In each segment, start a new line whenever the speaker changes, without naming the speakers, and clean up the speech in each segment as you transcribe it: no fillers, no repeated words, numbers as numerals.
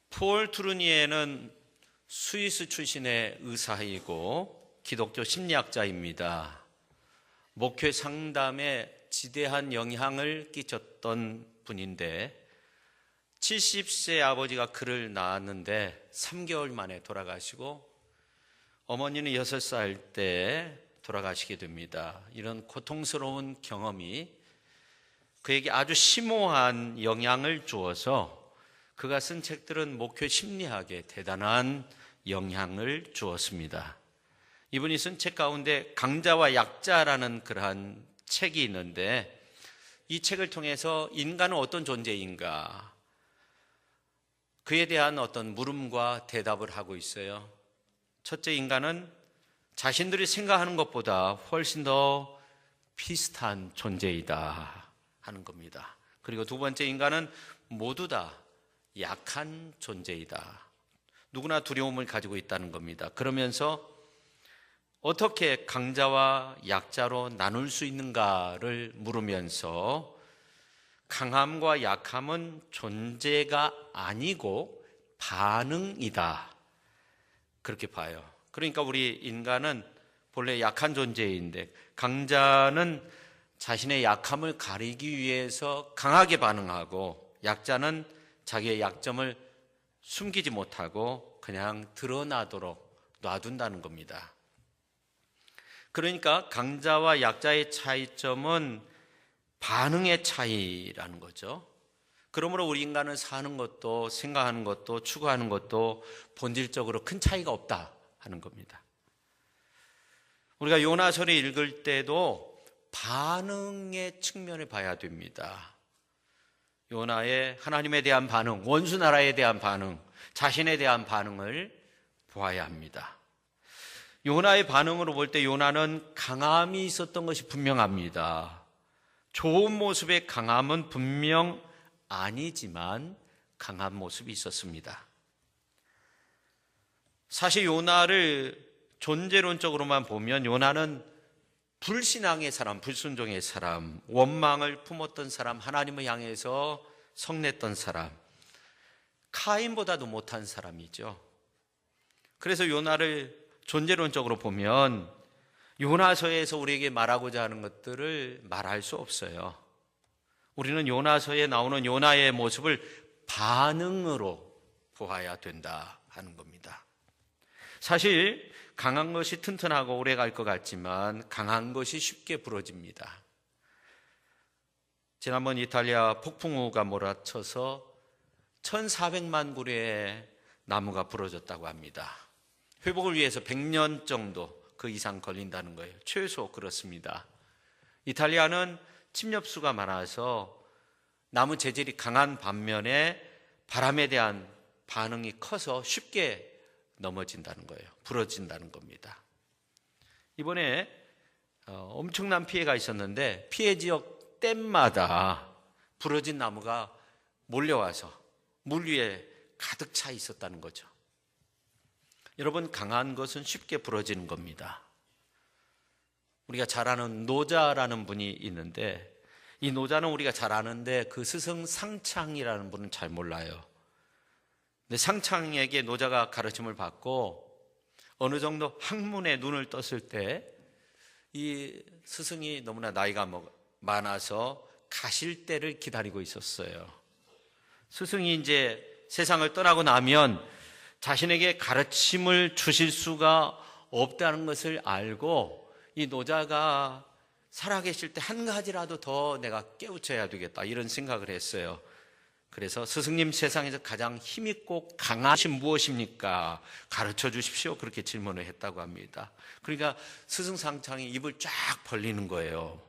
폴 투르니에는 스위스 출신의 의사이고 기독교 심리학자입니다. 목회 상담에 지대한 영향을 끼쳤던 분인데 70세 아버지가 그를 낳았는데 3개월 만에 돌아가시고 어머니는 6살 때 돌아가시게 됩니다. 이런 고통스러운 경험이 그에게 아주 심오한 영향을 주어서 그가 쓴 책들은 목회 심리학에 대단한 영향을 주었습니다. 이분이 쓴 책 가운데 강자와 약자라는 그러한 책이 있는데 이 책을 통해서 인간은 어떤 존재인가, 그에 대한 어떤 물음과 대답을 하고 있어요. 첫째, 인간은 자신들이 생각하는 것보다 훨씬 더 비슷한 존재이다 하는 겁니다. 그리고 두 번째, 인간은 모두 다 약한 존재이다. 누구나 두려움을 가지고 있다는 겁니다. 그러면서 어떻게 강자와 약자로 나눌 수 있는가를 물으면서 강함과 약함은 존재가 아니고 반응이다, 그렇게 봐요. 그러니까 우리 인간은 본래 약한 존재인데 강자는 자신의 약함을 가리기 위해서 강하게 반응하고 약자는 자기의 약점을 숨기지 못하고 그냥 드러나도록 놔둔다는 겁니다. 그러니까 강자와 약자의 차이점은 반응의 차이라는 거죠. 그러므로 우리 인간은 사는 것도 생각하는 것도 추구하는 것도 본질적으로 큰 차이가 없다 하는 겁니다. 우리가 요나서를 읽을 때도 반응의 측면을 봐야 됩니다. 요나의 하나님에 대한 반응, 원수 나라에 대한 반응, 자신에 대한 반응을 보아야 합니다. 요나의 반응으로 볼 때 요나는 강함이 있었던 것이 분명합니다. 좋은 모습의 강함은 분명 아니지만 강한 모습이 있었습니다. 사실 요나를 존재론적으로만 보면 요나는 불신앙의 사람, 불순종의 사람, 원망을 품었던 사람, 하나님을 향해서 성냈던 사람, 카인보다도 못한 사람이죠. 그래서 요나를 존재론적으로 보면 요나서에서 우리에게 말하고자 하는 것들을 말할 수 없어요. 우리는 요나서에 나오는 요나의 모습을 반응으로 보아야 된다 하는 겁니다. 사실 강한 것이 튼튼하고 오래 갈 것 같지만 강한 것이 쉽게 부러집니다. 지난번 이탈리아 폭풍우가 몰아쳐서 1400만 그루의 나무가 부러졌다고 합니다. 회복을 위해서 100년 정도 그 이상 걸린다는 거예요. 최소 그렇습니다. 이탈리아는 침엽수가 많아서 나무 재질이 강한 반면에 바람에 대한 반응이 커서 쉽게 넘어진다는 거예요. 부러진다는 겁니다. 이번에 엄청난 피해가 있었는데 피해 지역 댐마다 부러진 나무가 몰려와서 물 위에 가득 차 있었다는 거죠. 여러분, 강한 것은 쉽게 부러지는 겁니다. 우리가 잘 아는 노자라는 분이 있는데 이 노자는 우리가 잘 아는데 그 스승 상창이라는 분은 잘 몰라요. 근데 상창에게 노자가 가르침을 받고 어느 정도 학문에 눈을 떴을 때 이 스승이 너무나 나이가 많아서 가실 때를 기다리고 있었어요. 스승이 이제 세상을 떠나고 나면 자신에게 가르침을 주실 수가 없다는 것을 알고 이 노자가 살아계실 때 한 가지라도 더 내가 깨우쳐야 되겠다 이런 생각을 했어요. 그래서 스승님, 세상에서 가장 힘있고 강하신 무엇입니까? 가르쳐 주십시오. 그렇게 질문을 했다고 합니다. 그러니까 스승 상창이 입을 쫙 벌리는 거예요.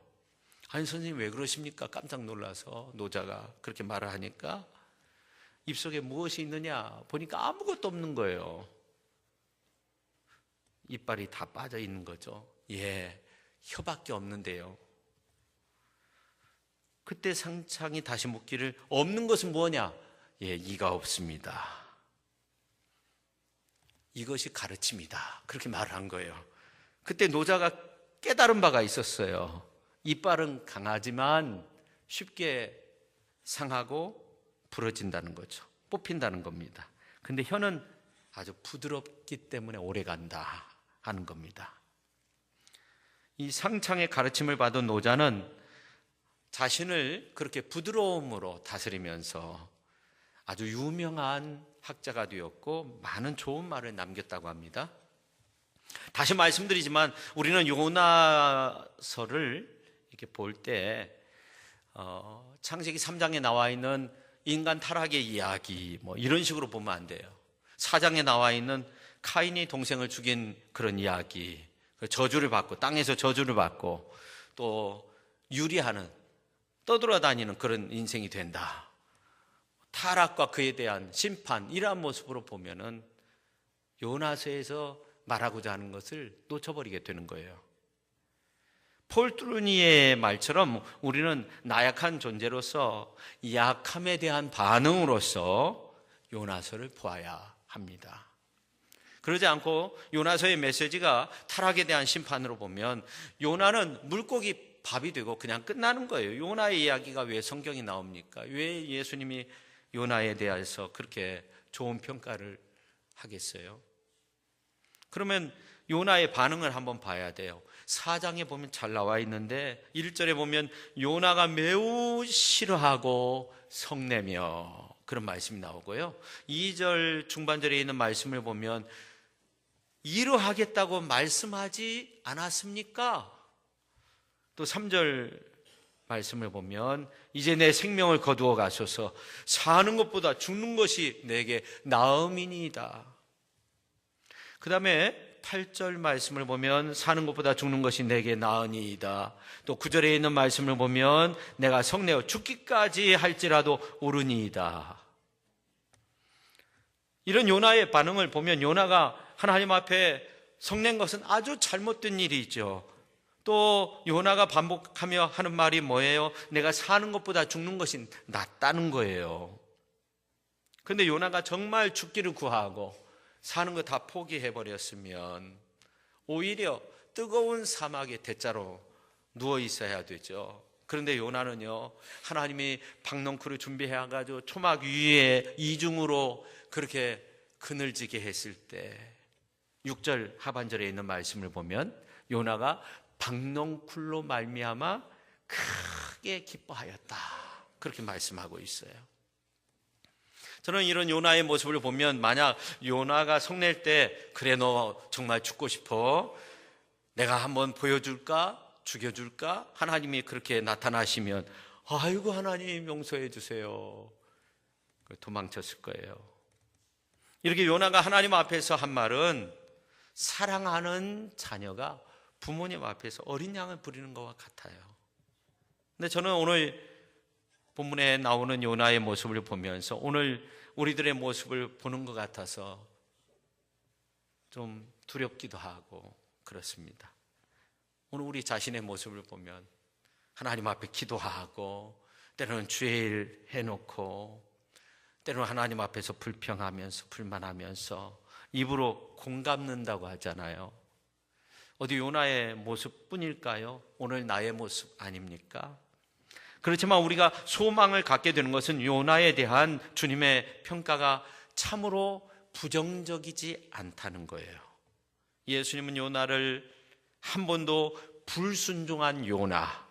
아니 선생님 왜 그러십니까? 깜짝 놀라서 노자가 그렇게 말을 하니까 입속에 무엇이 있느냐 보니까 아무것도 없는 거예요. 이빨이 다 빠져 있는 거죠. 예, 혀밖에 없는데요. 그때 상창이 다시 묻기를 없는 것은 뭐냐? 예, 이가 없습니다. 이것이 가르침이다. 그렇게 말을 한 거예요. 그때 노자가 깨달은 바가 있었어요. 이빨은 강하지만 쉽게 상하고 부러진다는 거죠. 뽑힌다는 겁니다. 근데 혀는 아주 부드럽기 때문에 오래 간다 하는 겁니다. 이 상창의 가르침을 받은 노자는 자신을 그렇게 부드러움으로 다스리면서 아주 유명한 학자가 되었고 많은 좋은 말을 남겼다고 합니다. 다시 말씀드리지만 우리는 요나서를 이렇게 볼 때 창세기 3장에 나와 있는 인간 타락의 이야기 이런 식으로 보면 안 돼요. 4장에 나와 있는 카인이 동생을 죽인 그런 이야기, 저주를 받고 땅에서 저주를 받고 또 유리하는 떠돌아다니는 그런 인생이 된다. 타락과 그에 대한 심판 이러한 모습으로 보면은 요나서에서 말하고자 하는 것을 놓쳐버리게 되는 거예요. 폴 트루니의 말처럼 우리는 나약한 존재로서 약함에 대한 반응으로서 요나서를 보아야 합니다. 그러지 않고 요나서의 메시지가 타락에 대한 심판으로 보면 요나는 물고기 밥이 되고 그냥 끝나는 거예요. 요나의 이야기가 왜 성경에 나옵니까? 왜 예수님이 요나에 대해서 그렇게 좋은 평가를 하겠어요? 그러면 요나의 반응을 한번 봐야 돼요. 4장에 보면 잘 나와 있는데 1절에 보면 요나가 매우 싫어하고 성내며 그런 말씀이 나오고요. 2절 중반절에 있는 말씀을 보면 이루하겠다고 말씀하지 않았습니까? 또 3절 말씀을 보면 이제 내 생명을 거두어 가소서 사는 것보다 죽는 것이 내게 나음이니이다. 그 다음에 8절 말씀을 보면 사는 것보다 죽는 것이 내게 나으니이다. 또 9절에 있는 말씀을 보면 내가 성내어 죽기까지 할지라도 오르니이다. 이런 요나의 반응을 보면 요나가 하나님 앞에 성낸 것은 아주 잘못된 일이죠. 또 요나가 반복하며 하는 말이 뭐예요? 내가 사는 것보다 죽는 것이 낫다는 거예요. 그런데 요나가 정말 죽기를 구하고 사는 거 다 포기해버렸으면 오히려 뜨거운 사막의 대자로 누워 있어야 되죠. 그런데 요나는요, 하나님이 박넝쿨을 준비해가지고 초막 위에 이중으로 그렇게 그늘지게 했을 때 6절 하반절에 있는 말씀을 보면 요나가 박넝쿨로 말미암아 크게 기뻐하였다, 그렇게 말씀하고 있어요. 저는 이런 요나의 모습을 보면 만약 요나가 성낼 때 그래 너 정말 죽고 싶어, 내가 한번 보여줄까, 죽여줄까, 하나님이 그렇게 나타나시면 아이고 하나님 용서해 주세요, 도망쳤을 거예요. 이렇게 요나가 하나님 앞에서 한 말은 사랑하는 자녀가 부모님 앞에서 어린 양을 부리는 것과 같아요. 근데 저는 오늘 본문에 나오는 요나의 모습을 보면서 오늘 우리들의 모습을 보는 것 같아서 좀 두렵기도 하고 그렇습니다. 오늘 우리 자신의 모습을 보면 하나님 앞에 기도하고 때로는 죄일 해놓고 때로는 하나님 앞에서 불평하면서 불만하면서 입으로 공감는다고 하잖아요. 어디 요나의 모습뿐일까요? 오늘 나의 모습 아닙니까? 그렇지만 우리가 소망을 갖게 되는 것은 요나에 대한 주님의 평가가 참으로 부정적이지 않다는 거예요. 예수님은 요나를 한 번도 불순종한 요나,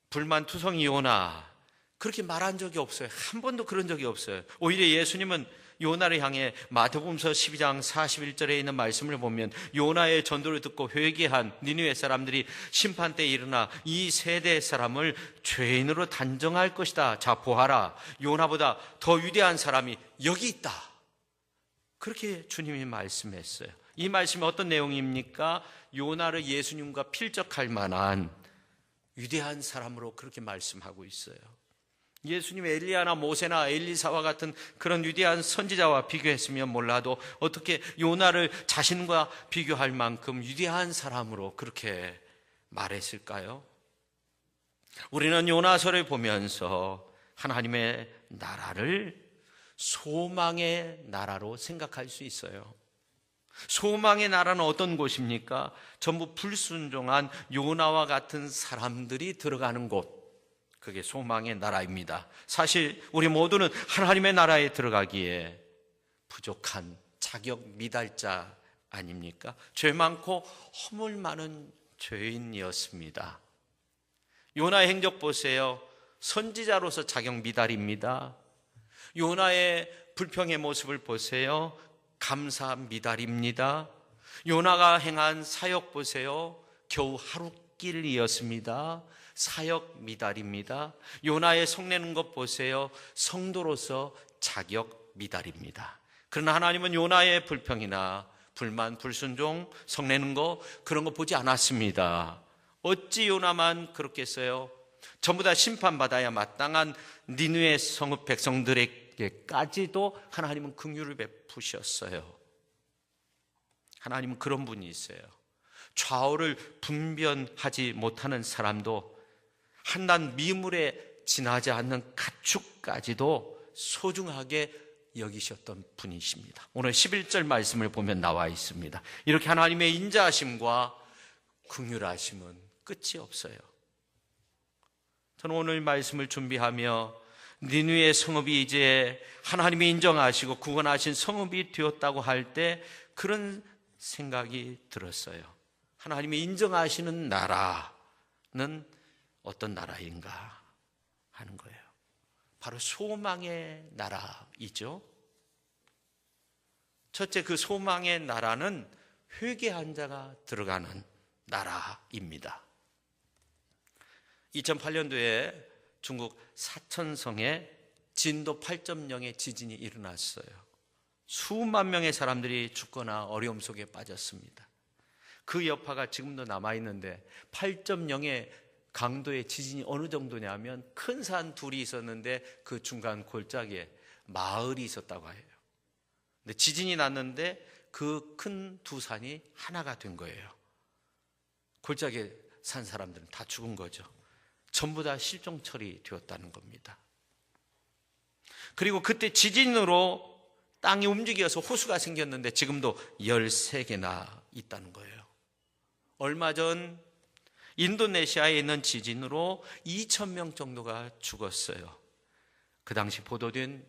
불만투성이 요나 그렇게 말한 적이 없어요. 한 번도 그런 적이 없어요. 오히려 예수님은 요나를 향해 마태복음서 12장 41절에 있는 말씀을 보면 요나의 전도를 듣고 회개한 니느웨 사람들이 심판 때에 일어나 이 세대 사람을 죄인으로 단정할 것이다. 자 보아라, 요나보다 더 위대한 사람이 여기 있다. 그렇게 주님이 말씀했어요. 이 말씀이 어떤 내용입니까? 요나를 예수님과 필적할 만한 위대한 사람으로 그렇게 말씀하고 있어요. 예수님 엘리야나 모세나 엘리사와 같은 그런 위대한 선지자와 비교했으면 몰라도 어떻게 요나를 자신과 비교할 만큼 위대한 사람으로 그렇게 말했을까요? 우리는 요나서를 보면서 하나님의 나라를 소망의 나라로 생각할 수 있어요. 소망의 나라는 어떤 곳입니까? 전부 불순종한 요나와 같은 사람들이 들어가는 곳, 그게 소망의 나라입니다. 사실 우리 모두는 하나님의 나라에 들어가기에 부족한 자격 미달자 아닙니까? 죄 많고 허물 많은 죄인이었습니다. 요나의 행적 보세요. 선지자로서 자격 미달입니다. 요나의 불평의 모습을 보세요. 감사 미달입니다. 요나가 행한 사역 보세요. 겨우 하루길이었습니다. 사역 미달입니다. 요나의 성내는 것 보세요. 성도로서 자격 미달입니다. 그러나 하나님은 요나의 불평이나 불만, 불순종, 성내는 거 그런 거 보지 않았습니다. 어찌 요나만 그렇게 했어요? 전부 다 심판받아야 마땅한 니느웨 성읍 백성들에게까지도 하나님은 긍휼을 베푸셨어요. 하나님은 그런 분이 있어요. 좌우를 분별하지 못하는 사람도 한낱 미물에 지나지 않는 가축까지도 소중하게 여기셨던 분이십니다. 오늘 11절 말씀을 보면 나와 있습니다. 이렇게 하나님의 인자하심과 긍휼하심은 끝이 없어요. 저는 오늘 말씀을 준비하며 니느웨 성읍이 이제 하나님이 인정하시고 구원하신 성읍이 되었다고 할 때 그런 생각이 들었어요. 하나님이 인정하시는 나라는 어떤 나라인가 하는 거예요. 바로 소망의 나라이죠. 첫째, 그 소망의 나라는 회개한 자가 들어가는 나라입니다. 2008년도에 중국 사천성에 진도 8.0의 지진이 일어났어요. 수만 명의 사람들이 죽거나 어려움 속에 빠졌습니다. 그 여파가 지금도 남아있는데 8.0의 강도의 지진이 어느 정도냐면 큰 산 둘이 있었는데 그 중간 골짜기에 마을이 있었다고 해요. 근데 지진이 났는데 그 큰 두 산이 하나가 된 거예요. 골짜기에 산 사람들은 다 죽은 거죠. 전부 다 실종 처리되었다는 겁니다. 그리고 그때 지진으로 땅이 움직여서 호수가 생겼는데 지금도 13개나 있다는 거예요. 얼마 전 인도네시아에 있는 지진으로 2,000명 정도가 죽었어요. 그 당시 보도된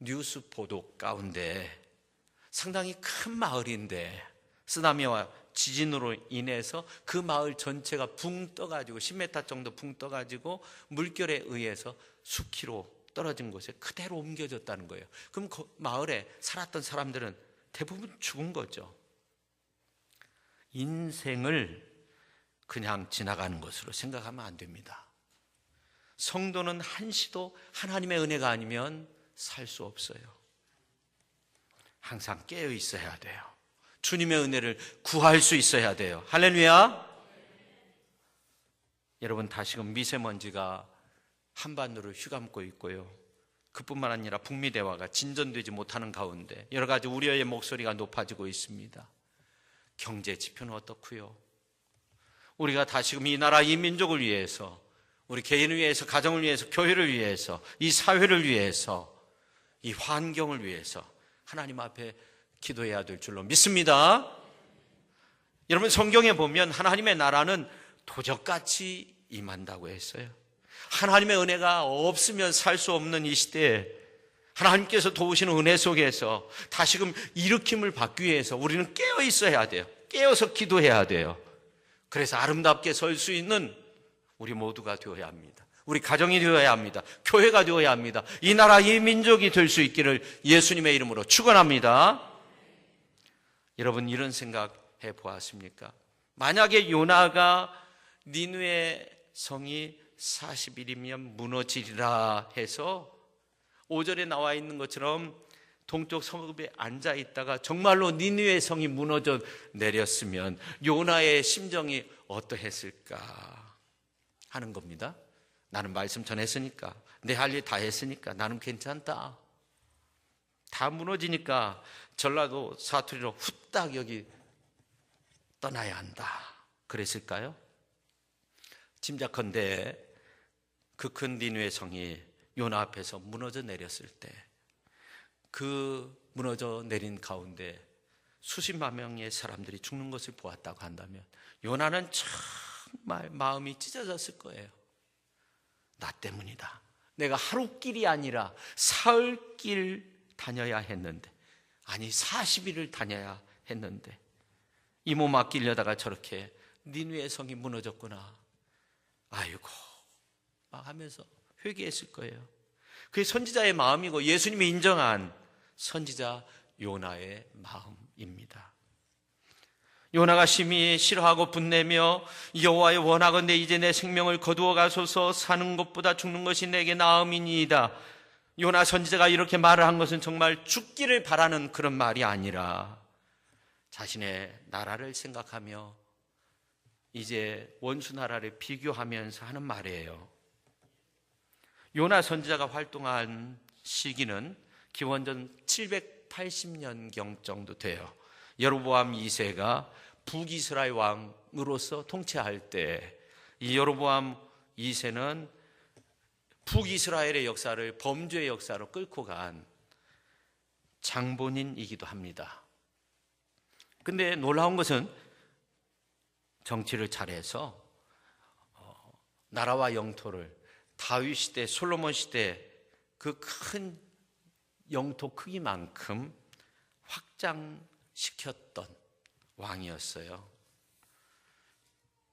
뉴스 보도 가운데 상당히 큰 마을인데 쓰나미와 지진으로 인해서 그 마을 전체가 붕 떠가지고 10m 정도 붕 떠가지고 물결에 의해서 수키로 떨어진 곳에 그대로 옮겨졌다는 거예요. 그럼 그 마을에 살았던 사람들은 대부분 죽은 거죠. 인생을 그냥 지나가는 것으로 생각하면 안 됩니다. 성도는 한시도 하나님의 은혜가 아니면 살 수 없어요. 항상 깨어 있어야 돼요. 주님의 은혜를 구할 수 있어야 돼요. 할렐루야. 여러분, 다시금 미세먼지가 한반도를 휘감고 있고요. 그뿐만 아니라 북미 대화가 진전되지 못하는 가운데 여러 가지 우려의 목소리가 높아지고 있습니다. 경제 지표는 어떻고요? 우리가 다시금 이 나라 이 민족을 위해서, 우리 개인을 위해서, 가정을 위해서, 교회를 위해서, 이 사회를 위해서, 이 환경을 위해서 하나님 앞에 기도해야 될 줄로 믿습니다. 여러분, 성경에 보면 하나님의 나라는 도적같이 임한다고 했어요. 하나님의 은혜가 없으면 살 수 없는 이 시대에 하나님께서 도우시는 은혜 속에서 다시금 일으킴을 받기 위해서 우리는 깨어 있어야 돼요. 깨어서 기도해야 돼요. 그래서 아름답게 설 수 있는 우리 모두가 되어야 합니다. 우리 가정이 되어야 합니다. 교회가 되어야 합니다. 이 나라 이 민족이 될 수 있기를 예수님의 이름으로 축원합니다. 여러분, 이런 생각해 보았습니까? 만약에 요나가 니느웨 성이 40일이면 무너지리라 해서 5절에 나와 있는 것처럼 동쪽 성읍에 앉아 있다가 정말로 니느웨 성이 무너져 내렸으면 요나의 심정이 어떠했을까 하는 겁니다. 나는 말씀 전했으니까, 내 할 일 다 했으니까 나는 괜찮다. 다 무너지니까 전라도 사투리로 후딱 여기 떠나야 한다. 그랬을까요? 짐작컨대 그 큰 니느웨 성이 요나 앞에서 무너져 내렸을 때 그 무너져 내린 가운데 수십만 명의 사람들이 죽는 것을 보았다고 한다면 요나는 정말 마음이 찢어졌을 거예요. 나 때문이다. 내가 하루길이 아니라 사흘길 다녀야 했는데 아니 40일을 다녀야 했는데 이 몸 아끼려다가 저렇게 니느웨 성이 무너졌구나. 아이고 막 하면서 회개했을 거예요. 그게 선지자의 마음이고 예수님이 인정한 선지자 요나의 마음입니다. 요나가 심히 싫어하고 분내며 여호와의 원하건대 이제 내 생명을 거두어 가소서. 사는 것보다 죽는 것이 내게 나음이니이다. 요나 선지자가 이렇게 말을 한 것은 정말 죽기를 바라는 그런 말이 아니라 자신의 나라를 생각하며 이제 원수 나라를 비교하면서 하는 말이에요. 요나 선지자가 활동한 시기는 기원전 780년경 정도 돼요. 여로보암 2세가 북이스라엘 왕으로서 통치할 때 이 여로보암 2세는 북이스라엘의 역사를 범죄의 역사로 끌고 간 장본인이기도 합니다. 근데 놀라운 것은 정치를 잘해서 나라와 영토를 다윗 시대, 솔로몬 시대 그 큰 영토 크기만큼 확장시켰던 왕이었어요.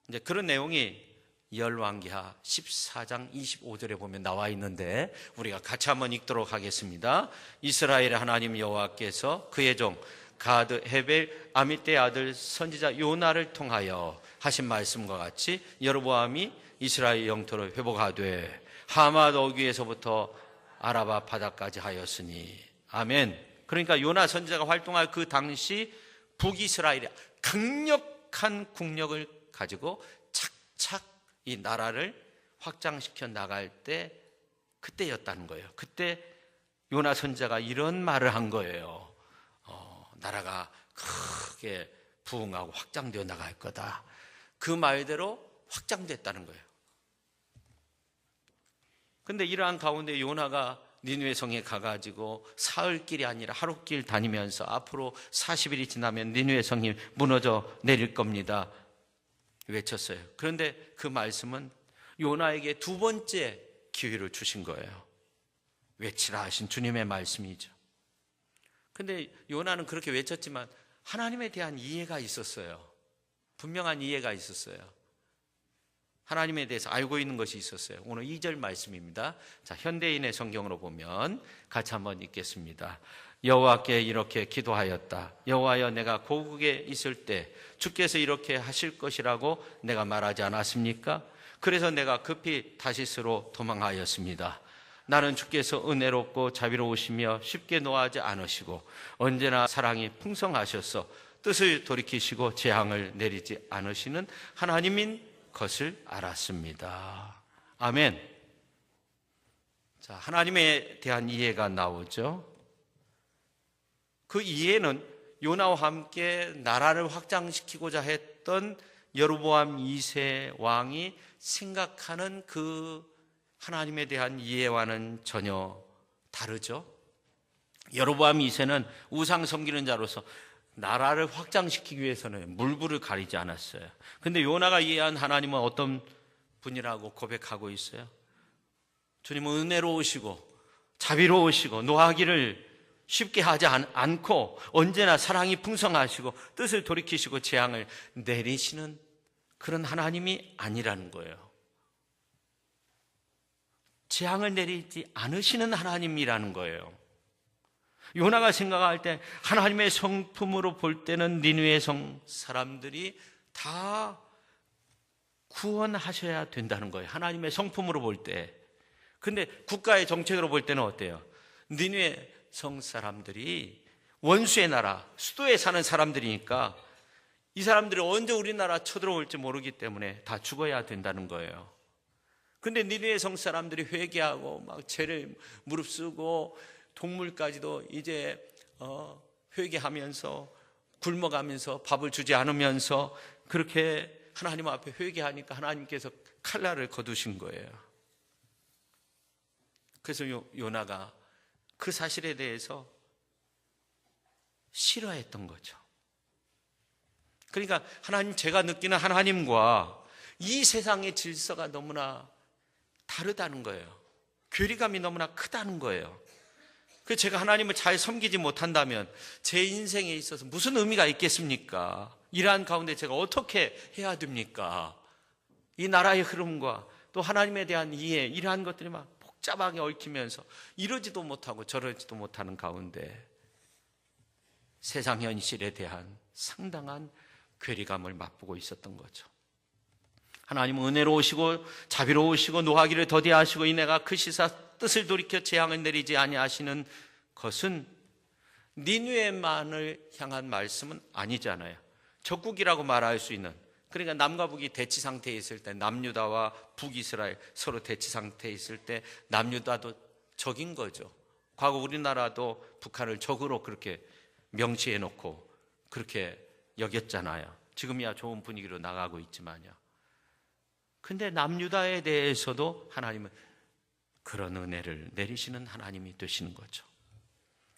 이제 그런 내용이 열왕기하 14장 25절에 보면 나와 있는데 우리가 같이 한번 읽도록 하겠습니다. 이스라엘의 하나님 여호와께서 그의 종 가드 헤벨 아미떼의 아들 선지자 요나를 통하여 하신 말씀과 같이 여로보암이 이스라엘 영토를 회복하되 하맛 어귀에서부터 아라바 바다까지 하였으니. 아멘. 그러니까 요나 선지자가 활동할 그 당시 북이스라엘이 강력한 국력을 가지고 착착 이 나라를 확장시켜 나갈 때 그때였다는 거예요. 그때 요나 선지자가 이런 말을 한 거예요. 나라가 크게 부흥하고 확장되어 나갈 거다. 그 말대로 확장됐다는 거예요. 근데 이러한 가운데 요나가 니느웨 성에 가가지고 사흘길이 아니라 하루길 다니면서 앞으로 40일이 지나면 니느웨 성이 무너져 내릴 겁니다 외쳤어요. 그런데 그 말씀은 요나에게 두 번째 기회를 주신 거예요. 외치라 하신 주님의 말씀이죠. 근데 요나는 그렇게 외쳤지만 하나님에 대한 이해가 있었어요. 분명한 이해가 있었어요. 하나님에 대해서 알고 있는 것이 있었어요. 오늘 2절 말씀입니다. 자, 현대인의 성경으로 보면 같이 한번 읽겠습니다. 여호와께 이렇게 기도하였다. 여호와여, 내가 고국에 있을 때 주께서 이렇게 하실 것이라고 내가 말하지 않았습니까? 그래서 내가 급히 다시스로 도망하였습니다. 나는 주께서 은혜롭고 자비로우시며 쉽게 노하지 않으시고 언제나 사랑이 풍성하셔서 뜻을 돌이키시고 재앙을 내리지 않으시는 하나님인 것을 알았습니다. 아멘. 자, 하나님에 대한 이해가 나오죠. 그 이해는 요나와 함께 나라를 확장시키고자 했던 여로보암 2세 왕이 생각하는 그 하나님에 대한 이해와는 전혀 다르죠. 여로보암 2세는 우상 섬기는 자로서 나라를 확장시키기 위해서는 물불을 가리지 않았어요. 근데 요나가 이해한 하나님은 어떤 분이라고 고백하고 있어요? 주님은 은혜로우시고 자비로우시고 노하기를 쉽게 하지 않고 언제나 사랑이 풍성하시고 뜻을 돌이키시고 재앙을 내리시는 그런 하나님이 아니라는 거예요. 재앙을 내리지 않으시는 하나님이라는 거예요. 요나가 생각할 때 하나님의 성품으로 볼 때는 니느웨 성 사람들이 다 구원하셔야 된다는 거예요. 하나님의 성품으로 볼 때. 근데 국가의 정책으로 볼 때는 어때요? 니느웨 성 사람들이 원수의 나라, 수도에 사는 사람들이니까 이 사람들이 언제 우리나라 쳐들어올지 모르기 때문에 다 죽어야 된다는 거예요. 근데 니느웨 성 사람들이 회개하고 막 죄를 무릅쓰고 동물까지도 이제 회개하면서 굶어가면서 밥을 주지 않으면서 그렇게 하나님 앞에 회개하니까 하나님께서 칼날을 거두신 거예요. 그래서 요나가 그 사실에 대해서 싫어했던 거죠. 그러니까 하나님, 제가 느끼는 하나님과 이 세상의 질서가 너무나 다르다는 거예요. 괴리감이 너무나 크다는 거예요. 제가 하나님을 잘 섬기지 못한다면 제 인생에 있어서 무슨 의미가 있겠습니까? 이러한 가운데 제가 어떻게 해야 됩니까? 이 나라의 흐름과 또 하나님에 대한 이해, 이러한 것들이 막 복잡하게 얽히면서 이러지도 못하고 저러지도 못하는 가운데 세상 현실에 대한 상당한 괴리감을 맛보고 있었던 거죠. 하나님은 은혜로우시고 자비로우시고 노하기를 더디하시고 이내가 크시사 뜻을 돌이켜 재앙을 내리지 아니하시는 것은 니느웨만을 향한 말씀은 아니잖아요. 적국이라고 말할 수 있는, 그러니까 남과 북이 대치 상태에 있을 때, 남유다와 북이스라엘 서로 대치 상태에 있을 때 남유다도 적인 거죠. 과거 우리나라도 북한을 적으로 그렇게 명시해 놓고 그렇게 여겼잖아요. 지금이야 좋은 분위기로 나가고 있지만요. 근데 남유다에 대해서도 하나님은 그런 은혜를 내리시는 하나님이 되시는 거죠.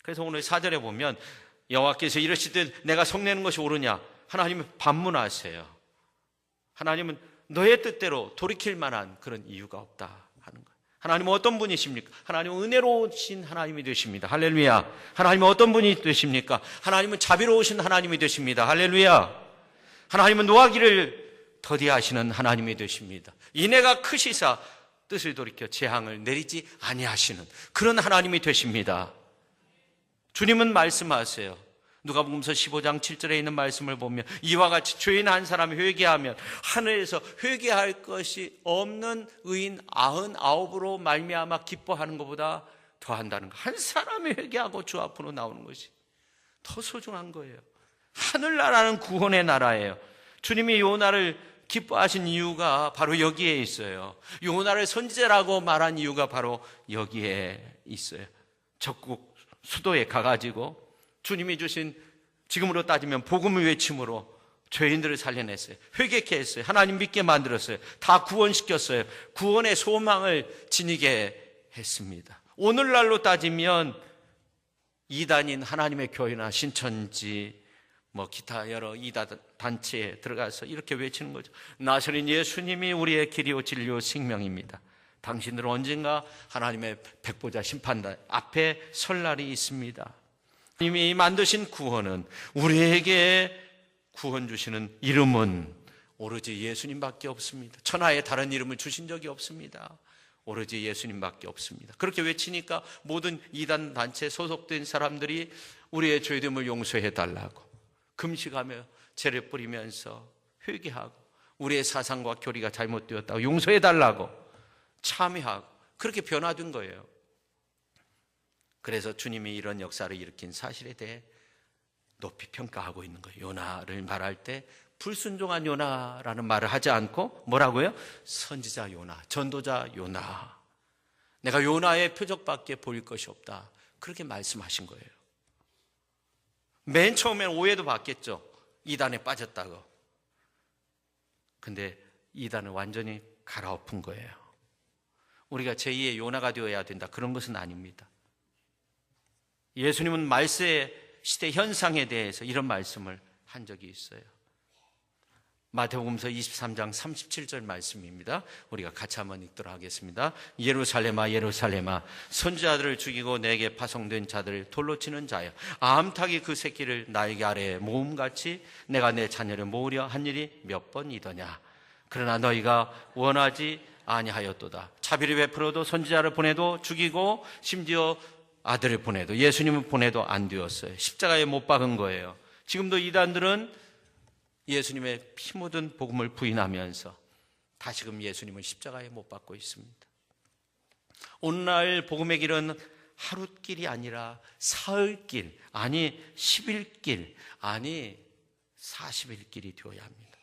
그래서 오늘 4절에 보면 여호와께서 이르시되 내가 성내는 것이 옳으냐, 하나님은 반문하세요. 하나님은 너의 뜻대로 돌이킬 만한 그런 이유가 없다 하는 거예요. 하나님은 어떤 분이십니까? 하나님은 은혜로우신 하나님이 되십니다. 할렐루야. 하나님은 어떤 분이 되십니까? 하나님은 자비로우신 하나님이 되십니다. 할렐루야. 하나님은 노하기를 더디하시는 하나님이 되십니다. 이내가 크시사 뜻을 돌이켜 재앙을 내리지 아니하시는 그런 하나님이 되십니다. 주님은 말씀하세요. 누가복음서 15장 7절에 있는 말씀을 보면 이와 같이 죄인 한 사람이 회개하면 하늘에서 회개할 것이 없는 의인 99으로 말미암아 기뻐하는 것보다 더한다는 거. 한 사람이 회개하고 주 앞으로 나오는 것이 더 소중한 거예요. 하늘나라는 구원의 나라예요. 주님이 요나를 기뻐하신 이유가 바로 여기에 있어요. 요나를 선지자라고 말한 이유가 바로 여기에 있어요. 적국 수도에 가가지고 주님이 주신, 지금으로 따지면 복음을 외침으로 죄인들을 살려냈어요. 회개케 했어요. 하나님 믿게 만들었어요. 다 구원시켰어요. 구원의 소망을 지니게 했습니다. 오늘날로 따지면 이단인 하나님의 교회나 신천지 기타 여러 이단 단체에 들어가서 이렇게 외치는 거죠. 나사렛 예수님이 우리의 길이요 진리요 생명입니다. 당신들은 언젠가 하나님의 백보자 심판台앞에 설 날이 있습니다. 하나님이 만드신 구원은, 우리에게 구원 주시는 이름은 오로지 예수님밖에 없습니다. 천하에 다른 이름을 주신 적이 없습니다. 오로지 예수님밖에 없습니다. 그렇게 외치니까 모든 이단 단체에 소속된 사람들이 우리의 죄됨을 용서해 달라고 금식하며 죄를 뿌리면서 회개하고 우리의 사상과 교리가 잘못되었다고 용서해 달라고 참여하고 그렇게 변화된 거예요. 그래서 주님이 이런 역사를 일으킨 사실에 대해 높이 평가하고 있는 거예요. 요나를 말할 때 불순종한 요나라는 말을 하지 않고 뭐라고요? 선지자 요나, 전도자 요나. 내가 요나의 표적밖에 보일 것이 없다. 그렇게 말씀하신 거예요. 맨 처음엔 오해도 받겠죠. 이단에 빠졌다고. 근데 이단을 완전히 갈아엎은 거예요. 우리가 제2의 요나가 되어야 된다, 그런 것은 아닙니다. 예수님은 말세의 시대 현상에 대해서 이런 말씀을 한 적이 있어요. 마태복음서 23장 37절 말씀입니다. 우리가 같이 한번 읽도록 하겠습니다. 예루살렘아 예루살렘아 선지자들을 죽이고 내게 파송된 자들을 돌로 치는 자여, 암탉이 그 새끼를 나에게 아래에 모음같이 내가 내 자녀를 모으려 한 일이 몇 번이더냐. 그러나 너희가 원하지 아니하였도다. 자비를 베풀어도 선지자를 보내도 죽이고 심지어 아들을 보내도, 예수님을 보내도 안 되었어요. 십자가에 못 박은 거예요. 지금도 이단들은 예수님의 피 묻은 복음을 부인하면서 다시금 예수님을 십자가에 못 박고 있습니다. 오늘날 복음의 길은 하루길이 아니라 사흘길, 아니 10일길, 아니 40일길이 되어야 합니다.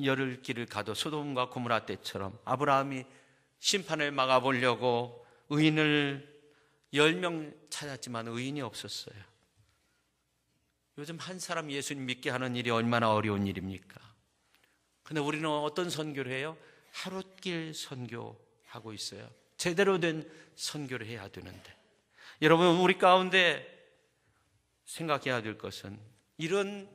열흘길을 가도 소돔과 고모라 때처럼 아브라함이 심판을 막아보려고 의인을 10명 찾았지만 의인이 없었어요. 요즘 한 사람 예수님 믿게 하는 일이 얼마나 어려운 일입니까? 근데 우리는 어떤 선교를 해요? 하루길 선교하고 있어요. 제대로 된 선교를 해야 되는데, 여러분 우리 가운데 생각해야 될 것은 이런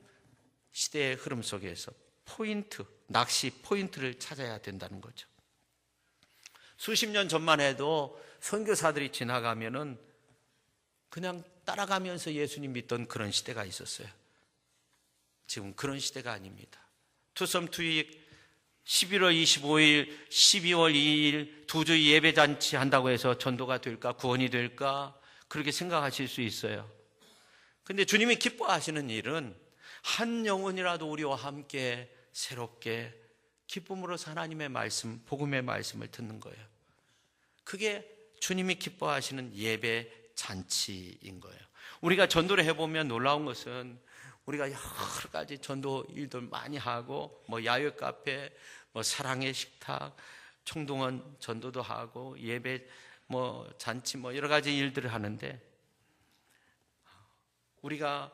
시대의 흐름 속에서 포인트, 낚시 포인트를 찾아야 된다는 거죠. 수십 년 전만 해도 선교사들이 지나가면은 그냥 따라가면서 예수님 믿던 그런 시대가 있었어요. 지금 그런 시대가 아닙니다. 투썸투익 11월 25일, 12월 2일 두 주의 예배잔치 한다고 해서 전도가 될까, 구원이 될까, 그렇게 생각하실 수 있어요. 근데 주님이 기뻐하시는 일은 한 영혼이라도 우리와 함께 새롭게 기쁨으로서 하나님의 말씀, 복음의 말씀을 듣는 거예요. 그게 주님이 기뻐하시는 예배 잔치인 거예요. 우리가 전도를 해보면 놀라운 것은 우리가 여러 가지 전도 일들 많이 하고, 야외 카페, 사랑의 식탁, 총동원 전도도 하고, 예배, 잔치, 여러 가지 일들을 하는데, 우리가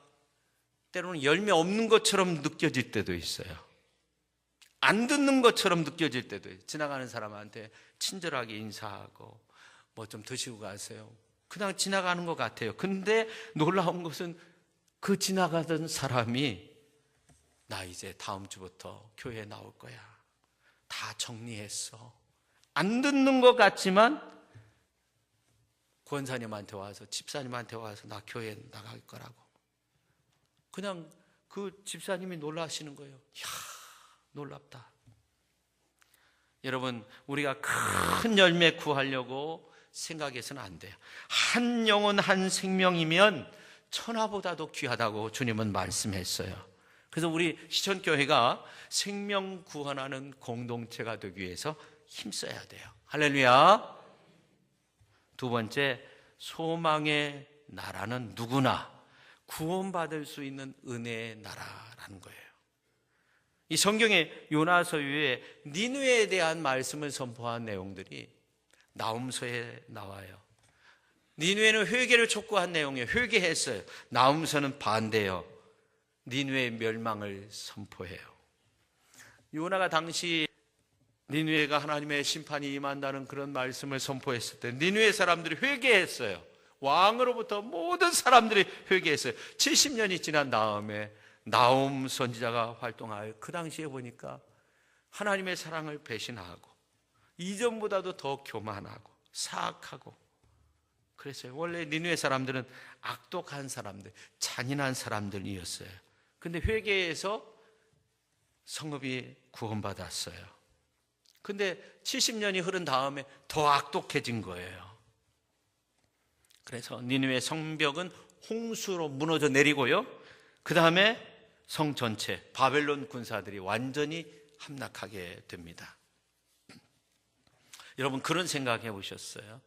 때로는 열매 없는 것처럼 느껴질 때도 있어요. 안 듣는 것처럼 느껴질 때도 있어요. 지나가는 사람한테 친절하게 인사하고, 좀 드시고 가세요. 그냥 지나가는 것 같아요. 근데 놀라운 것은 그 지나가던 사람이 나 이제 다음 주부터 교회에 나올 거야. 다 정리했어. 안 듣는 것 같지만 권사님한테 와서, 집사님한테 와서 나 교회에 나갈 거라고. 그냥 그 집사님이 놀라시는 거예요. 이야, 놀랍다. 여러분, 우리가 큰 열매 구하려고 생각해서는 안 돼요. 한 영혼 한 생명이면 천하보다도 귀하다고 주님은 말씀했어요. 그래서 우리 시천교회가 생명 구원하는 공동체가 되기 위해서 힘써야 돼요. 할렐루야. 두 번째, 소망의 나라는 누구나 구원받을 수 있는 은혜의 나라라는 거예요. 이 성경의 요나서유에 니느웨에 대한 말씀을 선포한 내용들이 나훔서에 나와요. 니느웨는 회개를 촉구한 내용이에요. 회개했어요. 나훔서는 반대요. 니느웨의 멸망을 선포해요. 요나가 당시 니느웨가 하나님의 심판이 임한다는 그런 말씀을 선포했을 때 니느웨 사람들이 회개했어요. 왕으로부터 모든 사람들이 회개했어요. 70년이 지난 다음에 나훔 선지자가 활동하여 그 당시에 보니까 하나님의 사랑을 배신하고 이전보다도 더 교만하고 사악하고 그랬어요. 원래 니느웨 사람들은 악독한 사람들, 잔인한 사람들이었어요. 근데 회개해서 성읍이 구원받았어요. 근데 70년이 흐른 다음에 더 악독해진 거예요. 그래서 니느웨 성벽은 홍수로 무너져 내리고요. 그 다음에 성 전체, 바벨론 군사들이 완전히 함락하게 됩니다. 여러분, 그런 생각 해보셨어요?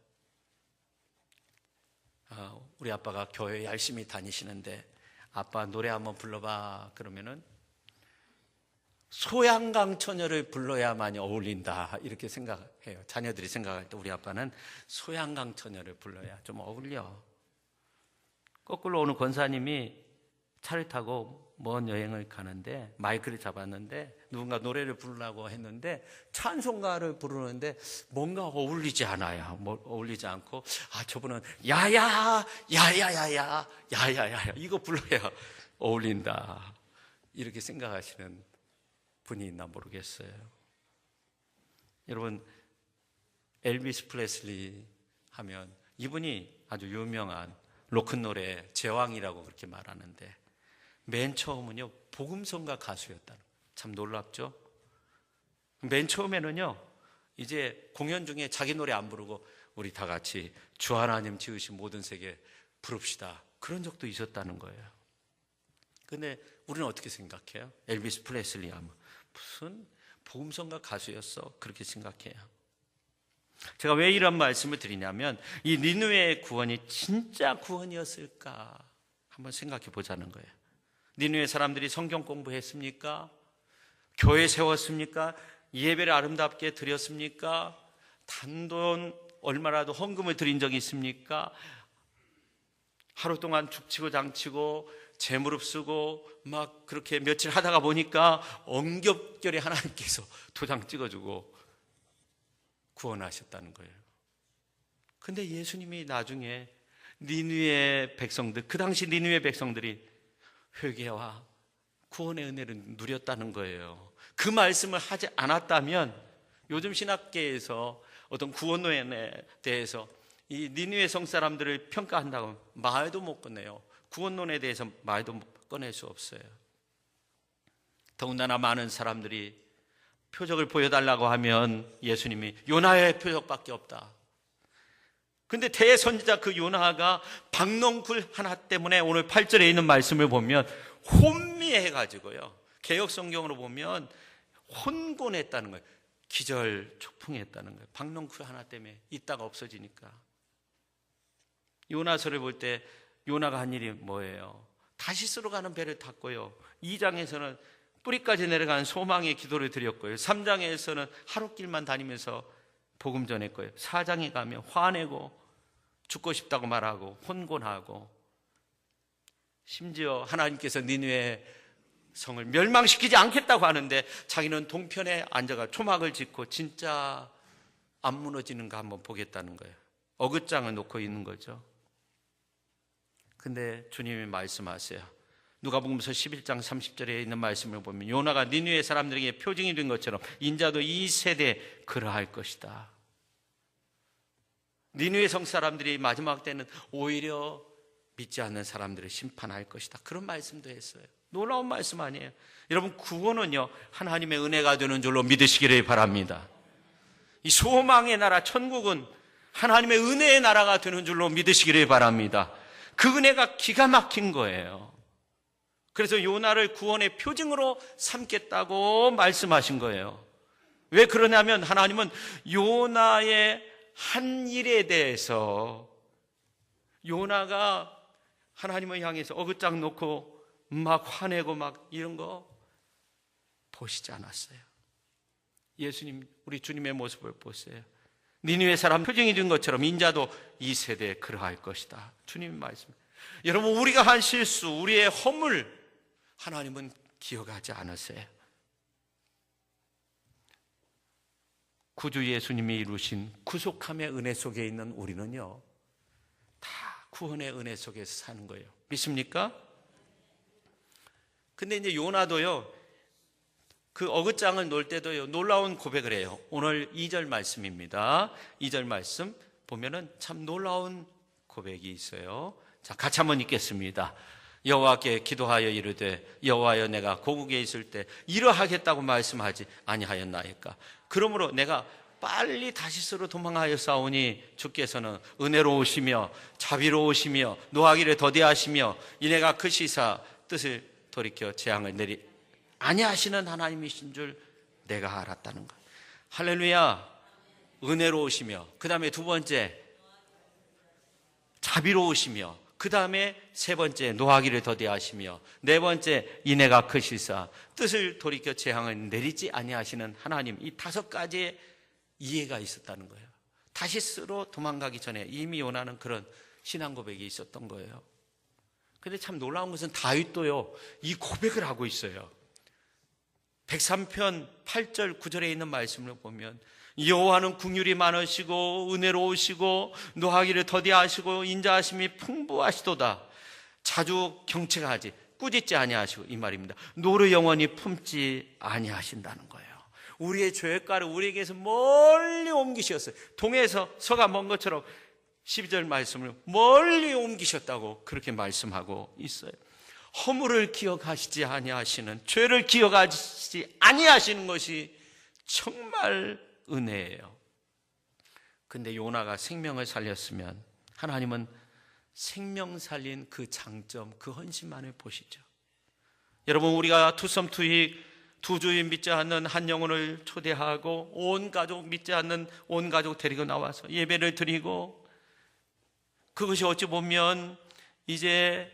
우리 아빠가 교회 열심히 다니시는데 아빠 노래 한번 불러봐 그러면은 소양강 처녀를 불러야만이 어울린다 이렇게 생각해요. 자녀들이 생각할 때 우리 아빠는 소양강 처녀를 불러야 좀 어울려. 거꾸로 오늘 권사님이 차를 타고 먼 여행을 가는데 마이크를 잡았는데 누군가 노래를 부르려고 했는데 찬송가를 부르는데 뭔가 어울리지 않아요. 어울리지 않고 저분은 야야 야야야야 야야야야 이거 불러야 어울린다 이렇게 생각하시는 분이 있나 모르겠어요. 여러분, 엘비스 프레슬리 하면 이분이 아주 유명한 로큰롤의 제왕이라고 그렇게 말하는데 맨 처음은요 복음성가 가수였다는, 참 놀랍죠. 맨 처음에는요 이제 공연 중에 자기 노래 안 부르고 우리 다 같이 주 하나님 지으신 모든 세계 부릅시다 그런 적도 있었다는 거예요. 근데 우리는 어떻게 생각해요? 엘비스 프레슬리 하면 무슨 복음성가 가수였어 그렇게 생각해요. 제가 왜 이런 말씀을 드리냐면 이 니느웨의 구원이 진짜 구원이었을까 한번 생각해 보자는 거예요. 니느웨 사람들이 성경 공부했습니까? 교회 세웠습니까? 예배를 아름답게 드렸습니까? 단돈 얼마라도 헌금을 드린 적이 있습니까? 하루 동안 죽치고 장치고 재무릎 쓰고 막 그렇게 며칠 하다가 보니까 엉겹결에 하나님께서 도장 찍어주고 구원하셨다는 거예요. 근데 예수님이 나중에 니느웨 백성들, 그 당시 니느웨 백성들이 회개와 구원의 은혜를 누렸다는 거예요. 그 말씀을 하지 않았다면 요즘 신학계에서 어떤 구원론에 대해서 이 니느웨 성 사람들을 평가한다고 말도 못 꺼내요. 구원론에 대해서 말도 꺼낼 수 없어요. 더군다나 많은 사람들이 표적을 보여달라고 하면 예수님이 요나의 표적밖에 없다. 근데 대선지자 그 요나가 박넝쿨 하나 때문에 오늘 8절에 있는 말씀을 보면 혼미해가지고요, 개역 성경으로 보면 혼곤했다는 거예요. 기절초풍했다는 거예요. 박넝쿨 하나 때문에 있다가 없어지니까. 요나서를 볼 때 요나가 한 일이 뭐예요? 다시스로 가는 배를 탔고요, 2장에서는 뿌리까지 내려가는 소망의 기도를 드렸고요, 3장에서는 하룻길만 다니면서 복음 전했고요, 4장에 가면 화내고 죽고 싶다고 말하고 혼곤하고, 심지어 하나님께서 니느웨 성을 멸망시키지 않겠다고 하는데 자기는 동편에 앉아가 초막을 짓고 진짜 안 무너지는가 한번 보겠다는 거예요. 어긋장을 놓고 있는 거죠. 근데 주님이 말씀하세요. 누가복음서 11장 30절에 있는 말씀을 보면 요나가 니느웨 사람들에게 표징이 된 것처럼 인자도 이 세대에 그러할 것이다. 니느웨 성 사람들이 마지막 때는 오히려 믿지 않는 사람들을 심판할 것이다. 그런 말씀도 했어요. 놀라운 말씀 아니에요? 여러분, 구원은요, 하나님의 은혜가 되는 줄로 믿으시기를 바랍니다. 이 소망의 나라 천국은 하나님의 은혜의 나라가 되는 줄로 믿으시기를 바랍니다. 그 은혜가 기가 막힌 거예요. 그래서 요나를 구원의 표징으로 삼겠다고 말씀하신 거예요. 왜 그러냐면 하나님은 요나의 한 일에 대해서, 요나가 하나님을 향해서 어긋장 놓고 막 화내고 막 이런 거 보시지 않았어요. 예수님, 우리 주님의 모습을 보세요. 니느웨 사람 표징이 된 것처럼 인자도 이 세대에 그러할 것이다. 주님 말씀. 여러분, 우리가 한 실수, 우리의 허물 하나님은 기억하지 않으세요. 구주 예수님이 이루신 구속함의 은혜 속에 있는 우리는요, 다 구원의 은혜 속에서 사는 거예요. 믿습니까? 근데 이제 요나도요, 그 어긋장을 놓을 때도요, 놀라운 고백을 해요. 오늘 2절 말씀입니다. 2절 말씀 보면은 참 놀라운 고백이 있어요. 자, 같이 한번 읽겠습니다. 여호와께 기도하여 이르되 여호와여, 내가 고국에 있을 때 이러하겠다고 말씀하지 아니하였나이까. 그러므로 내가 빨리 다시스로 도망하여 싸우니 주께서는 은혜로우시며 자비로우시며 노하기를 더디하시며 이내가 크시사 뜻을 돌이켜 재앙을 내리 아니하시는 하나님이신 줄 내가 알았다는 것. 할렐루야. 은혜로우시며, 그 다음에 두 번째 자비로우시며, 그 다음에 세 번째 노하기를 더디하시며, 네 번째 인애가 크시사 뜻을 돌이켜 재앙을 내리지 아니하시는 하나님. 이 다섯 가지의 이해가 있었다는 거예요. 다시스로 도망가기 전에 이미 요나는 그런 신앙 고백이 있었던 거예요. 근데 참 놀라운 것은 다윗도요, 이 고백을 하고 있어요. 103편 8절 9절에 있는 말씀을 보면 여호와는 긍휼이 많으시고 은혜로우시고 노하기를 더디하시고 인자하심이 풍부하시도다. 자주 경책하지 꾸짖지 아니하시고, 이 말입니다. 노를 영원히 품지 아니하신다는 거예요. 우리의 죄가를 우리에게서 멀리 옮기셨어요. 동에서 서가 먼 것처럼 12절 말씀을 멀리 옮기셨다고 그렇게 말씀하고 있어요. 허물을 기억하시지 아니하시는, 죄를 기억하시지 아니하시는 것이 정말 은혜예요. 근데 요나가 생명을 살렸으면 하나님은 생명 살린 그 장점, 그 헌신만을 보시죠. 여러분, 우리가 투썸투익 두 주인 믿지 않는 한 영혼을 초대하고 온 가족 믿지 않는 온 가족 데리고 나와서 예배를 드리고, 그것이 어찌 보면 이제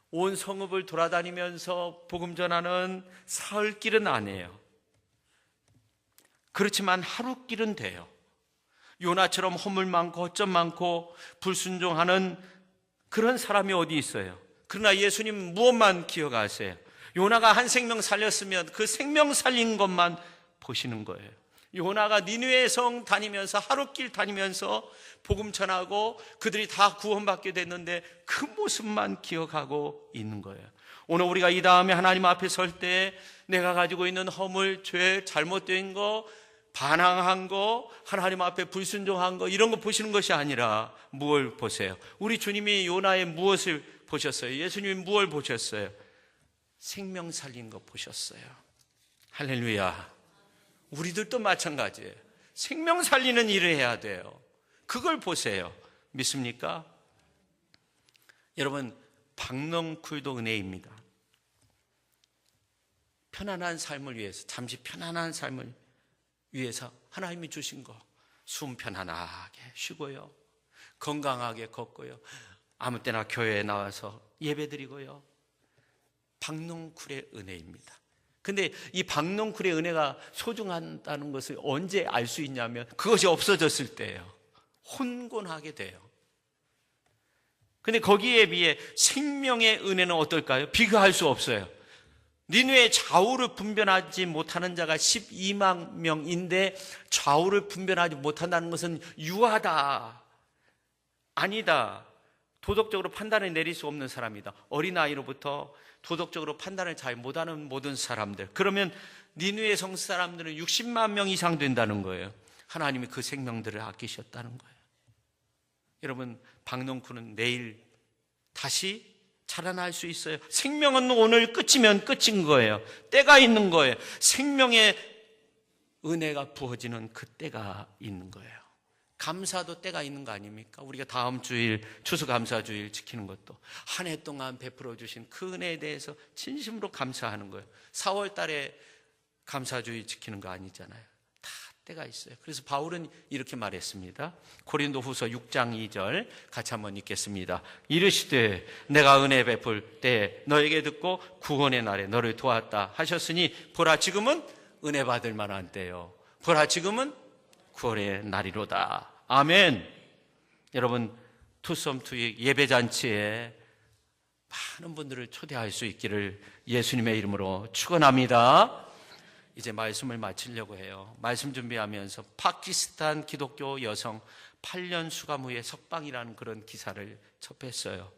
온 성읍을 돌아다니면서 복음 전하는 사흘길은 아니에요. 그렇지만 하루길은 돼요. 요나처럼 허물 많고 허점 많고 불순종하는 그런 사람이 어디 있어요? 그러나 예수님 무엇만 기억하세요? 요나가 한 생명 살렸으면 그 생명 살린 것만 보시는 거예요. 요나가 니느웨 성 다니면서 하루길 다니면서 복음 전하고 그들이 다 구원받게 됐는데 그 모습만 기억하고 있는 거예요. 오늘 우리가 이 다음에 하나님 앞에 설 때 내가 가지고 있는 허물, 죄, 잘못된 거, 반항한 거, 하나님 앞에 불순종한 거, 이런 거 보시는 것이 아니라 무엇을 보세요? 우리 주님이 요나의 무엇을 보셨어요? 예수님이 무엇을 보셨어요? 생명 살린 거 보셨어요. 할렐루야. 우리들도 마찬가지예요. 생명 살리는 일을 해야 돼요. 그걸 보세요. 믿습니까? 여러분, 박넝쿨도 은혜입니다. 편안한 삶을 위해서, 잠시 편안한 삶을 위해서 하나님이 주신 거, 숨 편안하게 쉬고요, 건강하게 걷고요, 아무 때나 교회에 나와서 예배드리고요. 박넝쿨의 은혜입니다. 근데 이 박넝쿨의 은혜가 소중하다는 것을 언제 알 수 있냐면 그것이 없어졌을 때예요. 혼곤하게 돼요. 근데 거기에 비해 생명의 은혜는 어떨까요? 비교할 수 없어요. 니느웨의 좌우를 분별하지 못하는 자가 12만 명인데 좌우를 분별하지 못한다는 것은 유하다, 아니다, 도덕적으로 판단을 내릴 수 없는 사람이다. 어린아이로부터 도덕적으로 판단을 잘 못하는 모든 사람들, 그러면 니느웨 성 사람들은 60만 명 이상 된다는 거예요. 하나님이 그 생명들을 아끼셨다는 거예요. 여러분, 박넝쿨은 내일 다시 자라날 수 있어요. 생명은 오늘 끝이면 끝인 거예요. 때가 있는 거예요. 생명의 은혜가 부어지는 그 때가 있는 거예요. 감사도 때가 있는 거 아닙니까? 우리가 다음 주일 추수감사주일 지키는 것도 한 해 동안 베풀어 주신 그 은혜에 대해서 진심으로 감사하는 거예요. 4월 달에 감사주일 지키는 거 아니잖아요. 다 때가 있어요. 그래서 바울은 이렇게 말했습니다. 고린도후서 6장 2절 같이 한번 읽겠습니다. 이르시되 내가 은혜 베풀 때 너에게 듣고 구원의 날에 너를 도왔다 하셨으니 보라 지금은 은혜 받을 만한 때요, 보라 지금은 구원의 날이로다. 아멘. 여러분, 투썸투익 예배잔치에 많은 분들을 초대할 수 있기를 예수님의 이름으로 축원합니다. 이제 말씀을 마치려고 해요. 말씀 준비하면서 파키스탄 기독교 여성 8년 수감 후에 석방이라는 그런 기사를 접했어요.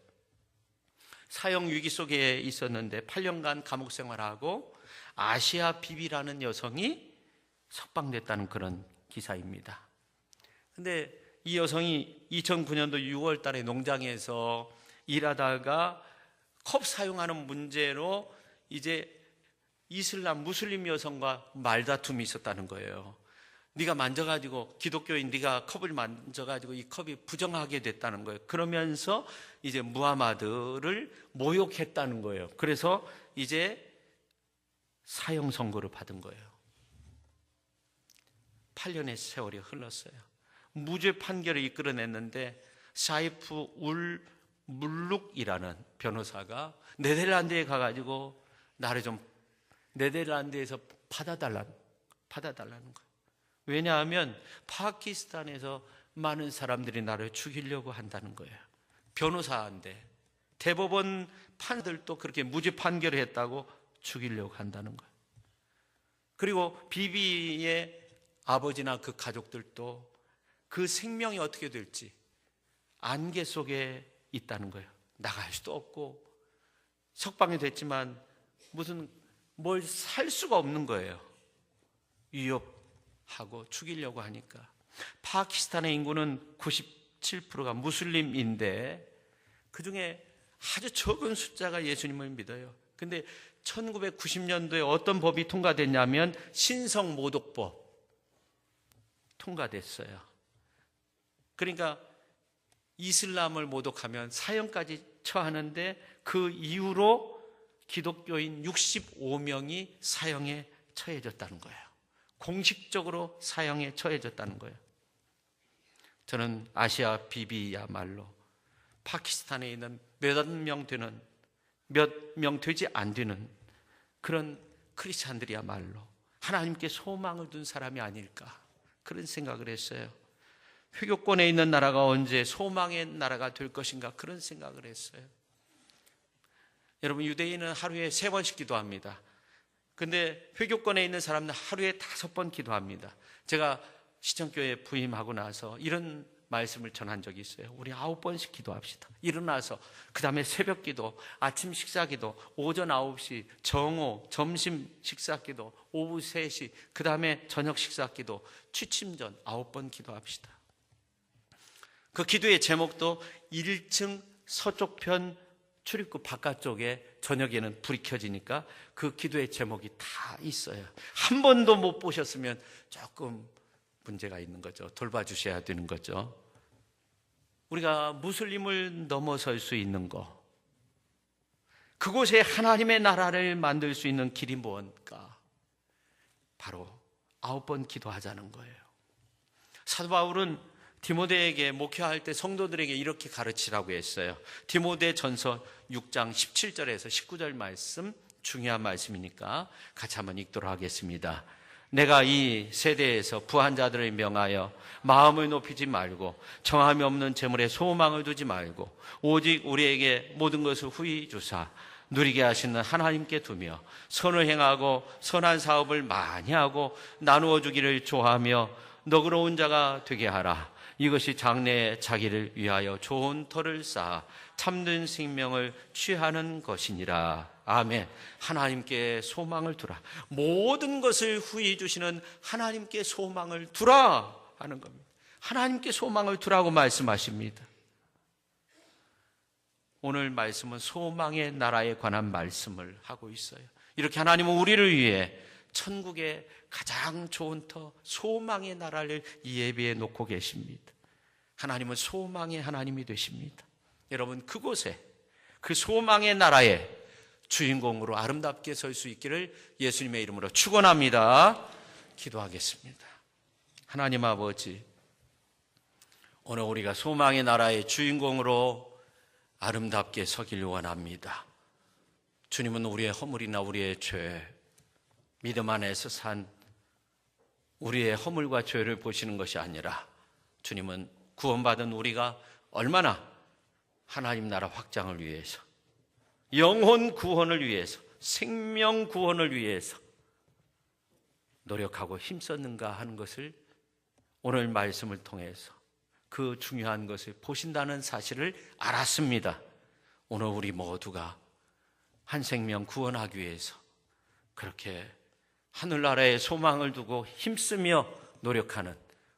사형 위기 속에 있었는데 8년간 감옥 생활하고 아시아 비비라는 여성이 석방됐다는 그런 기사입니다. 근데 이 여성이 2009년도 6월 달에 농장에서 일하다가 컵 사용하는 문제로 이제 이슬람 무슬림 여성과 말다툼이 있었다는 거예요. 네가 만져가지고, 기독교인 네가 컵을 만져가지고 이 컵이 부정하게 됐다는 거예요. 그러면서 이제 무하마드를 모욕했다는 거예요. 그래서 이제 사형 선고를 받은 거예요. 8년의 세월이 흘렀어요. 무죄 판결을 이끌어냈는데 사이프 울 물룩이라는 변호사가 네덜란드에 가가지고 나를 좀 네덜란드에서 받아달라는 거예요. 왜냐하면 파키스탄에서 많은 사람들이 나를 죽이려고 한다는 거예요. 변호사인데 대법원 판들도 그렇게 무죄 판결을 했다고 죽이려고 한다는 거예요. 그리고 비비의 아버지나 그 가족들도 그 생명이 어떻게 될지 안개 속에 있다는 거예요. 나갈 수도 없고 석방이 됐지만 무슨 뭘 살 수가 없는 거예요. 위협하고 죽이려고 하니까. 파키스탄의 인구는 97%가 무슬림인데 그중에 아주 적은 숫자가 예수님을 믿어요. 근데 1990년도에 어떤 법이 통과됐냐면 신성모독법 통과됐어요. 그러니까 이슬람을 모독하면 사형까지 처하는데 그 이후로 기독교인 65명이 사형에 처해졌다는 거예요. 공식적으로 사형에 처해졌다는 거예요. 저는 아시아 비비야말로 파키스탄에 있는 몇 명 되지 안 되는 그런 크리스찬들이야말로 하나님께 소망을 둔 사람이 아닐까, 그런 생각을 했어요. 회교권에 있는 나라가 언제 소망의 나라가 될 것인가, 그런 생각을 했어요. 여러분, 유대인은 하루에 3번씩 기도합니다. 근데 회교권에 있는 사람은 하루에 5번 기도합니다. 제가 시청교회에 부임하고 나서 이런 말씀을 전한 적이 있어요. 우리 9번씩 기도합시다. 일어나서 그 다음에 새벽 기도, 아침 식사 기도, 오전 9시 정오, 점심 식사 기도, 오후 3시, 그 다음에 저녁 식사 기도, 취침 전 9번 기도합시다. 그 기도의 제목도 1층 서쪽편 출입구 바깥쪽에 저녁에는 불이 켜지니까 그 기도의 제목이 다 있어요. 한 번도 못 보셨으면 조금 문제가 있는 거죠. 돌봐주셔야 되는 거죠. 우리가 무슬림을 넘어설 수 있는 거, 그곳에 하나님의 나라를 만들 수 있는 길이 무엇일까? 바로 9번 기도하자는 거예요. 사도 바울은 디모데에게 목회할 때 성도들에게 이렇게 가르치라고 했어요. 디모데전서 6장 17절에서 19절 말씀, 중요한 말씀이니까 같이 한번 읽도록 하겠습니다. 내가 이 세대에서 부한 자들을 명하여 마음을 높이지 말고 정함이 없는 재물에 소망을 두지 말고 오직 우리에게 모든 것을 후히 주사 누리게 하시는 하나님께 두며 선을 행하고 선한 사업을 많이 하고 나누어 주기를 좋아하며 너그러운 자가 되게 하라. 이것이 장래에 자기를 위하여 좋은 터를 쌓아 참된 생명을 취하는 것이니라. 아멘. 하나님께 소망을 두라. 모든 것을 후히 주시는 하나님께 소망을 두라 하는 겁니다. 하나님께 소망을 두라고 말씀하십니다. 오늘 말씀은 소망의 나라에 관한 말씀을 하고 있어요. 이렇게 하나님은 우리를 위해 천국의 가장 좋은 터, 소망의 나라를 예비해 놓고 계십니다. 하나님은 소망의 하나님이 되십니다. 여러분, 그곳에, 그 소망의 나라에 주인공으로 아름답게 설 수 있기를 예수님의 이름으로 축원합니다. 기도하겠습니다. 하나님 아버지, 오늘 우리가 소망의 나라의 주인공으로 아름답게 서길 원합니다. 주님은 우리의 허물이나 우리의 죄, 믿음 안에서 산 우리의 허물과 죄를 보시는 것이 아니라 주님은 구원받은 우리가 얼마나 하나님 나라 확장을 위해서, 영혼 구원을 위해서, 생명 구원을 위해서 노력하고 힘썼는가 하는 것을 오늘 말씀을 통해서 그 중요한 것을 보신다는 사실을 알았습니다. 오늘 우리 모두가 한 생명 구원하기 위해서 그렇게 하늘나라에 소망을 두고 힘쓰며 노력하는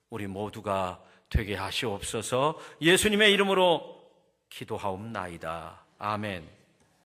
우리 모두가 되게 하시옵소서. 예수님의 이름으로 기도하옵나이다. 아멘.